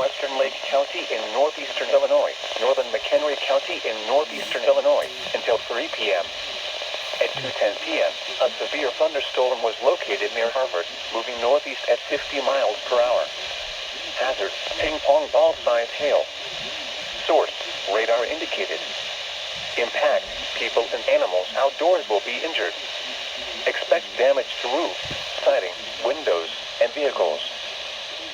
Western Lake County in northeastern Illinois, northern McHenry County in northeastern Illinois, until 3 p.m. At 2:10 p.m., a severe thunderstorm was located near Harvard, moving northeast at 50 miles per hour. Hazard, ping-pong ball-sized hail. Source, radar indicated. Impact, people and animals outdoors will be injured. Expect damage to roofs, siding, windows, and vehicles.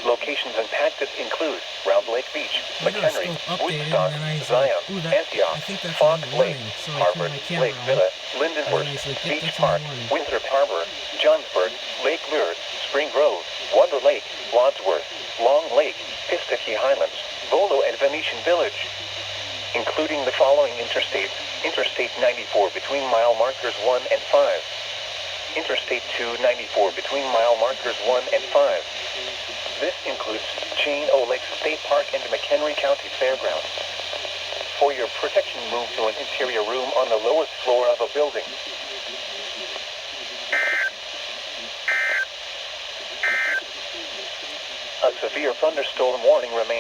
Locations impacted include Round Lake Beach, McHenry, Woodstock, Zion, Antioch, Fox Lake, Harvard, Lake Villa, Lindenwood, Beach Park, Winthrop Harbor, Johnsburg, Lake Lure, Spring Grove, Wonder Lake, Wadsworth, Long Lake, Piscataqui Highlands, Volo, and Venetian Village. Including the following interstates: Interstate 94 between mile markers 1 and 5. Interstate 294 between mile markers 1 and 5. This includes Chain O Lakes State Park and McHenry County Fairgrounds. For your protection, move to an interior room on the lowest floor of a building. A severe thunderstorm warning remains.